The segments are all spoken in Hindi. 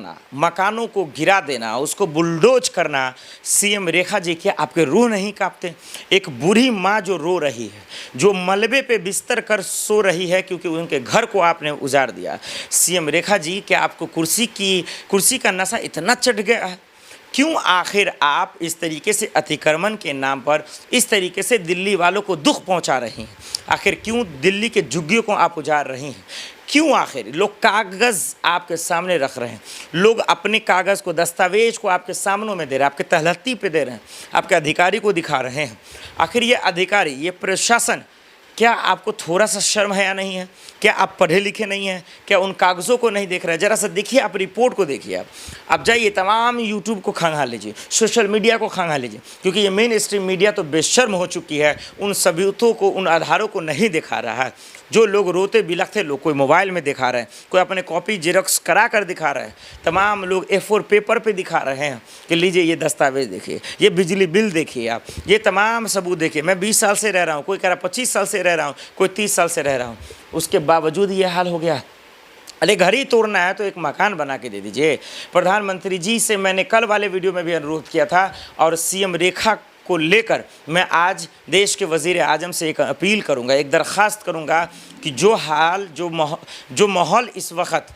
करना, मकानों को गिरा देना, उसको बुलडोज करना, सीएम रेखा जी क्या आपके रूह नहीं कांपते? एक बूढ़ी माँ जो रो रही है, जो मलबे पे बिस्तर कर सो रही है क्योंकि उनके घर को आपने उजाड़ दिया। सीएम रेखा जी क्या आपको कुर्सी का नशा इतना चढ़ गया है? क्यों आखिर आप इस तरीके से अतिक्रमण के नाम पर इस तरीके से दिल्ली वालों को दुख पहुंचा रही हैं? आखिर क्यों दिल्ली के झुग्गियों को आप उजाड़ रही हैं? क्यों आखिर लोग कागज़ आपके सामने रख रहे हैं, लोग अपने कागज़ को, दस्तावेज को आपके सामने में दे रहे हैं, आपके तलहत्ती पे दे रहे हैं, आपके अधिकारी को दिखा रहे हैं। आखिर ये अधिकारी, ये प्रशासन, क्या आपको थोड़ा सा शर्म है या नहीं है? क्या आप पढ़े लिखे नहीं हैं? क्या उन कागज़ों को नहीं देख रहे हैं? ज़रा सा देखिए, आप रिपोर्ट को देखिए। आप जाइए, तमाम यूट्यूब को खंगाल लीजिए, सोशल मीडिया को खंगाल लीजिए, क्योंकि ये मेन स्ट्रीम मीडिया तो बेशर्म हो चुकी है, उन सबूतों को, उन आधारों को नहीं दिखा रहा है। जो लोग रोते बिलखते, लोग कोई मोबाइल में दिखा रहे हैं, कोई अपने कॉपी जेरॉक्स करा कर दिखा रहे हैं, तमाम लोग A4 पेपर पे दिखा रहे हैं कि लीजिए ये दस्तावेज देखिए, ये बिजली बिल देखिए, आप ये तमाम सबूत देखिए। मैं 20 साल से रह रहा हूँ, कोई कह रहा 25 साल से रह रहा हूँ, कोई 30 साल से रह रहा हूँ, उसके बावजूद ये हाल हो गया। अरे घर ही तोड़ना है तो एक मकान बना के दे दीजिए। प्रधानमंत्री जी से मैंने कल वाले वीडियो में भी अनुरोध किया था, और सीएम रेखा को लेकर मैं आज देश के वज़ीर आज़म से एक अपील करूंगा, एक दरख्वास्त करूंगा कि जो माहौल इस वक्त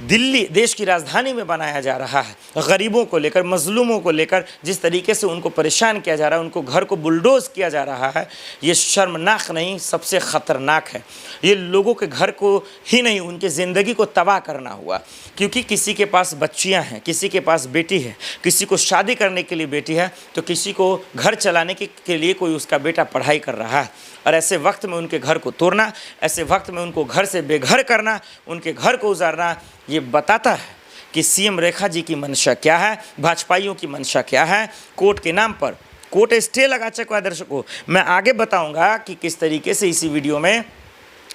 दिल्ली देश की राजधानी में बनाया जा रहा है, गरीबों को लेकर, मजलूमों को लेकर जिस तरीके से उनको परेशान किया जा रहा है, उनको घर को बुलडोज किया जा रहा है, ये शर्मनाक नहीं, सबसे ख़तरनाक है। ये लोगों के घर को ही नहीं, उनकी ज़िंदगी को तबाह करना हुआ। क्योंकि किसी के पास बच्चियां हैं, किसी के पास बेटी है, किसी को शादी करने के लिए बेटी है, तो किसी को घर चलाने के लिए कोई उसका बेटा पढ़ाई कर रहा है, और ऐसे वक्त में उनके घर को तोड़ना, ऐसे वक्त में उनको घर से बेघर करना, उनके घर को उजाड़ना, ये बताता है कि सीएम रेखा जी की मंशा क्या है, भाजपाइयों की मंशा क्या है। कोर्ट के नाम पर कोर्ट स्टे लगा चुका है। दर्शकों, मैं आगे बताऊंगा कि किस तरीके से इसी वीडियो में,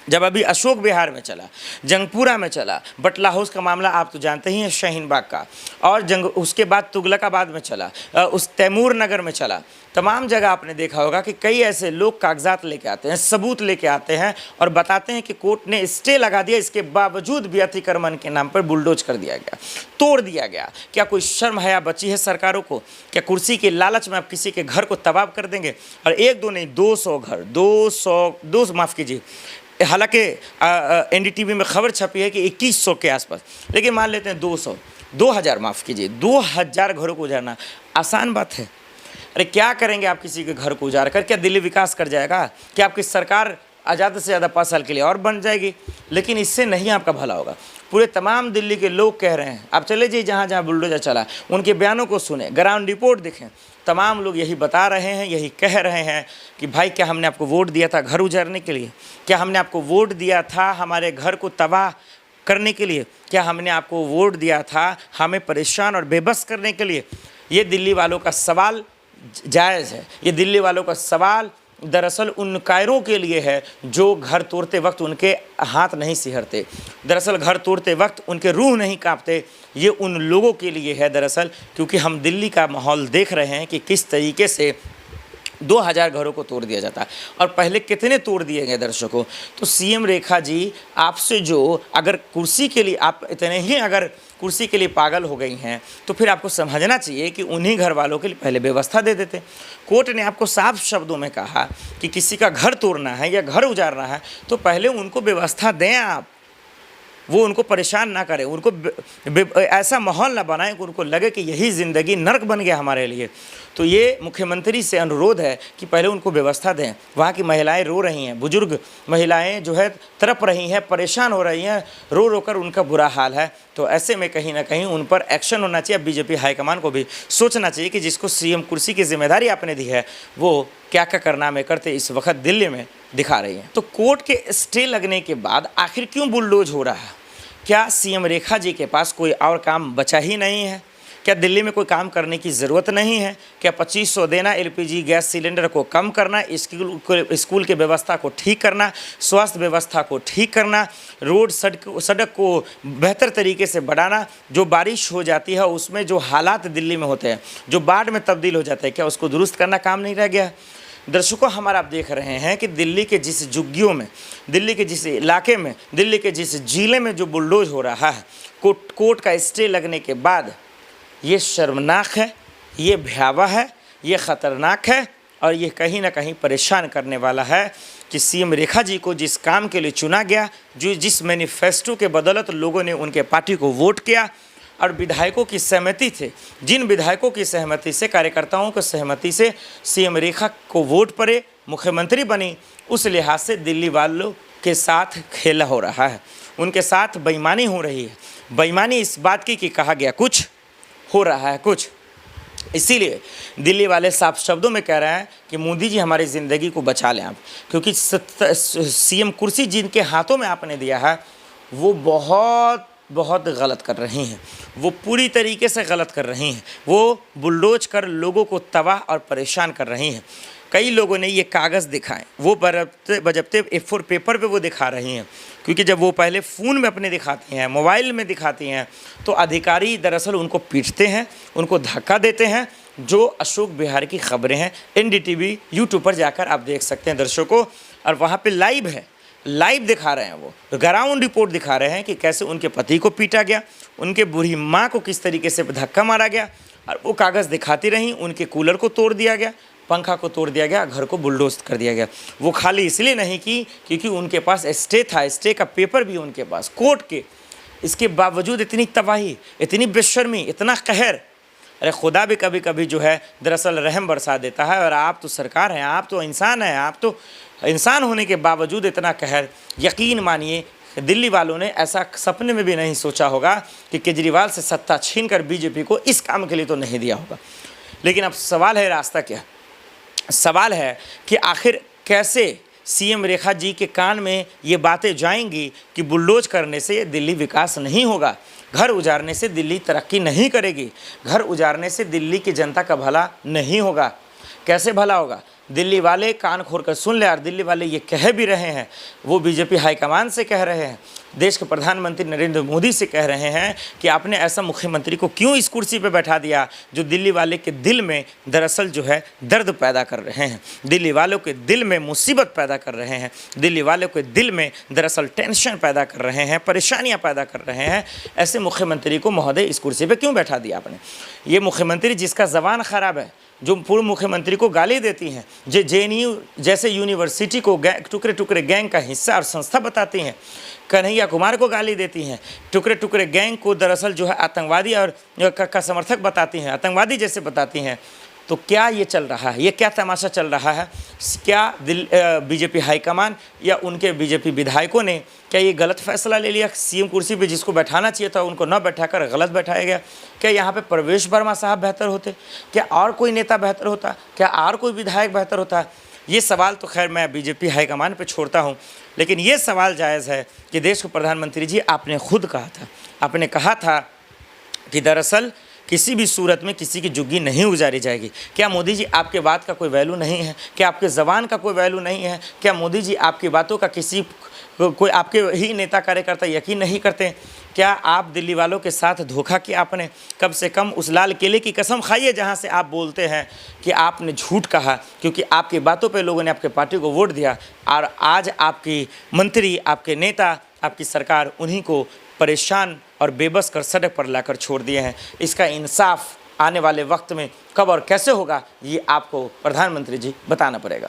जब अभी अशोक विहार में चला, जंगपुरा में चला, बटला हाउस का मामला आप तो जानते ही हैं, शाहीन बाग का, और उसके बाद तुगलकाबाद में चला, उस तैमूर नगर में चला, तमाम जगह आपने देखा होगा कि कई ऐसे लोग कागजात लेके आते हैं, सबूत लेके आते हैं और बताते हैं कि कोर्ट ने स्टे लगा दिया, इसके बावजूद भी अतिक्रमण के नाम पर बुलडोज कर दिया गया, तोड़ दिया गया। क्या कोई शर्म हया बची है सरकारों को? क्या कुर्सी के लालच में आप किसी के घर को तबाह कर देंगे? और एक दो नहीं, 200 घर, 200 माफ़ कीजिए, हालांकि एनडीटीवी में खबर छपी है कि 2100 के आसपास, लेकिन मान लेते हैं 2000 माफ़ कीजिए, 2000 घरों को उजाड़ना आसान बात है? अरे क्या करेंगे आप किसी के घर को उजाड़ कर? क्या दिल्ली विकास कर जाएगा? क्या आपकी सरकार ज़्यादा से ज़्यादा 5 साल के लिए और बन जाएगी? लेकिन इससे नहीं आपका भला होगा। पूरे तमाम दिल्ली के लोग कह रहे हैं, आप चले जाइए जहाँ जहाँ बुलडोजर चला, उनके बयानों को सुने, ग्राउंड रिपोर्ट देखें, तमाम लोग यही बता रहे हैं, यही कह रहे हैं कि भाई क्या हमने आपको वोट दिया था घर उजाड़ने के लिए? क्या हमने आपको वोट दिया था हमारे घर को तबाह करने के लिए? क्या हमने आपको वोट दिया था हमें परेशान और बेबस करने के लिए? ये दिल्ली वालों का सवाल जायज़ है। ये दिल्ली वालों का सवाल दरअसल उन कायरों के लिए है जो घर तोड़ते वक्त उनके हाथ नहीं सिहरते, दरअसल घर तोड़ते वक्त उनके रूह नहीं कांपते। ये उन लोगों के लिए है दरअसल, क्योंकि हम दिल्ली का माहौल देख रहे हैं कि किस तरीके से 2000 घरों को तोड़ दिया जाता है, और पहले कितने तोड़ दिए गए दर्शकों। तो सीएम रेखा जी, आपसे जो अगर कुर्सी के लिए आप इतने ही अगर कुर्सी के लिए पागल हो गई हैं, तो फिर आपको समझना चाहिए कि उन्हीं घर वालों के लिए पहले व्यवस्था दे देते। कोर्ट ने आपको साफ शब्दों में कहा कि किसी का घर तोड़ना है या घर उजाड़ना है तो पहले उनको व्यवस्था दें आप, वो उनको परेशान ना करें, उनको ऐसा माहौल ना बनाएं कि उनको लगे कि यही ज़िंदगी नर्क बन गया हमारे लिए। तो ये मुख्यमंत्री से अनुरोध है कि पहले उनको व्यवस्था दें। वहाँ की महिलाएं रो रही हैं, बुजुर्ग महिलाएं जो है तड़प रही हैं, परेशान हो रही हैं, रो रो कर उनका बुरा हाल है। तो ऐसे में कहीं ना कहीं उन पर एक्शन होना चाहिए। बीजेपी हाईकमान को भी सोचना चाहिए कि जिसको सीएम कुर्सी की जिम्मेदारी आपने दी है वो क्या क्या कारनामे करते इस वक्त दिल्ली में दिखा रही हैं। तो कोर्ट के स्टे लगने के बाद आखिर क्यों बुलडोज हो रहा है? क्या सीएम रेखा जी के पास कोई और काम बचा ही नहीं है? क्या दिल्ली में कोई काम करने की ज़रूरत नहीं है? क्या 2500 देना, एलपीजी गैस सिलेंडर को कम करना, स्कूल के व्यवस्था को ठीक करना, स्वास्थ्य व्यवस्था को ठीक करना, रोड सड़क को बेहतर तरीके से बढ़ाना, जो बारिश हो जाती है उसमें जो हालात दिल्ली में होते हैं, जो बाढ़ में तब्दील हो जाते हैं, क्या उसको दुरुस्त करना काम नहीं रह गया? दर्शकों, हमारा आप देख रहे हैं कि दिल्ली के जिस झुग्गियों में, दिल्ली के जिस इलाके में, दिल्ली के जिस जिले में जो बुलडोज हो रहा है, कोर्ट का स्टे लगने के बाद ये शर्मनाक है, ये भयावह है, ये ख़तरनाक है और ये कहीं ना कहीं परेशान करने वाला है कि सीएम रेखा जी को जिस काम के लिए चुना गया, जो जिस मैनिफेस्टो के बदौलत लोगों ने उनके पार्टी को वोट किया और विधायकों की सहमति थे, जिन विधायकों की सहमति से, कार्यकर्ताओं की सहमति से सीएम रेखा को वोट पड़े, मुख्यमंत्री बनी, उस लिहाज से दिल्ली वालों के साथ खेला हो रहा है, उनके साथ बेईमानी हो रही है। बेईमानी इस बात की कि कहा गया कुछ, हो रहा है कुछ। इसीलिए दिल्ली वाले साफ शब्दों में कह रहे हैं कि मोदी जी हमारी ज़िंदगी को बचा लें आप, क्योंकि सीएम कुर्सी जिनके हाथों में आपने दिया है वो बहुत गलत कर रही हैं, वो पूरी तरीके से गलत कर रही हैं, वो बुलडोज कर लोगों को तबाह और परेशान कर रही हैं। कई लोगों ने ये कागज़ दिखाए, वो बजबते A4 पेपर पे वो दिखा रही हैं, क्योंकि जब वो पहले फ़ोन में अपने दिखाती हैं, मोबाइल में दिखाती हैं, तो अधिकारी दरअसल उनको पीटते हैं, उनको धक्का देते हैं। जो अशोक बिहार की खबरें हैं NDTV यूट्यूब पर जाकर आप देख सकते हैं दर्शकों, और वहाँ पे लाइव है, लाइव दिखा रहे हैं, वो ग्राउंड रिपोर्ट दिखा रहे हैं कि कैसे उनके पति को पीटा गया, उनके बूढ़ी माँ को किस तरीके से धक्का मारा गया, और वो कागज़ दिखाती रहीं। उनके कूलर को तोड़ दिया गया, पंखा को तोड़ दिया गया, घर को बुलडोज कर दिया गया। वो खाली इसलिए नहीं की क्योंकि उनके पास स्टे था, स्टे का पेपर भी उनके पास कोर्ट के। इसके बावजूद इतनी तबाही, इतनी बेशर्मी, इतना कहर। अरे खुदा भी कभी कभी जो है दरअसल रहम बरसा देता है, और आप तो सरकार हैं, आप तो इंसान हैं, आप तो इंसान होने के बावजूद इतना कहर। यकीन मानिए दिल्ली वालों ने ऐसा सपने में भी नहीं सोचा होगा कि केजरीवाल से सत्ता छीनकर बीजेपी को इस काम के लिए तो नहीं दिया होगा। लेकिन अब सवाल है रास्ता क्या? सवाल है कि आखिर कैसे सीएम रेखा जी के कान में ये बातें जाएंगी कि बुलडोज करने से दिल्ली विकास नहीं होगा, घर उजाड़ने से दिल्ली तरक्की नहीं करेगी, घर उजाड़ने से दिल्ली की जनता का भला नहीं होगा। कैसे भला होगा? दिल्ली वाले कान खोल कर सुन ले, और दिल्ली वाले ये कह भी रहे हैं, वो बीजेपी हाईकमान से कह रहे हैं, देश के प्रधानमंत्री नरेंद्र मोदी से कह रहे हैं कि आपने ऐसा मुख्यमंत्री को क्यों इस कुर्सी पे बैठा दिया जो दिल्ली वाले के दिल में दरअसल जो है दर्द पैदा कर रहे हैं, दिल्ली वालों के दिल में मुसीबत पैदा कर रहे हैं, दिल्ली वालों के दिल में दरअसल टेंशन पैदा कर रहे हैं, परेशानियां पैदा कर रहे हैं। ऐसे मुख्यमंत्री को महोदय इस कुर्सी पर क्यों बैठा दिया आपने? ये मुख्यमंत्री जिसका ज़बान ख़राब है, जो पूर्व मुख्यमंत्री को गाली देती हैं, जो JNU जैसे यूनिवर्सिटी को टुकड़े टुकड़े गैंग का हिस्सा और संस्था बताती हैं, कन्हैया कुमार को गाली देती हैं, टुकड़े टुकड़े गैंग को दरअसल जो है आतंकवादी और का समर्थक बताती हैं, आतंकवादी जैसे बताती हैं। तो क्या ये चल रहा है? ये क्या तमाशा चल रहा है? क्या बीजेपी हाईकमान या उनके बीजेपी विधायकों ने क्या ये गलत फैसला ले लिया? सीएम कुर्सी पे जिसको बैठाना चाहिए था उनको न बैठाकर गलत बैठाया गया। क्या यहाँ पे प्रवेश वर्मा साहब बेहतर होते? क्या और कोई नेता बेहतर होता? क्या और कोई विधायक बेहतर होता? ये सवाल तो खैर मैं बीजेपी हाईकमान पे छोड़ता हूँ, लेकिन ये सवाल जायज़ है कि देश के प्रधानमंत्री जी आपने खुद कहा था, आपने कहा था कि दरअसल किसी भी सूरत में किसी की जुग्गी नहीं गुजारी जाएगी। क्या मोदी जी आपके बात का कोई वैल्यू नहीं है? क्या आपके ज़बान का कोई वैल्यू नहीं है? क्या मोदी जी आपकी बातों का कोई आपके ही नेता कार्यकर्ता यकीन नहीं करते? क्या आप दिल्ली वालों के साथ धोखा किया आपने? कम से कम उस लाल किले की कसम खाइए जहां से आप बोलते हैं कि आपने झूठ कहा, क्योंकि आपकी बातों पे लोगों ने आपके पार्टी को वोट दिया, और आज आपकी मंत्री, आपके नेता, आपकी सरकार उन्हीं को परेशान और बेबस कर सड़क पर लाकर छोड़ दिए हैं। इसका इंसाफ आने वाले वक्त में कब और कैसे होगा, ये आपको प्रधानमंत्री जी बताना पड़ेगा।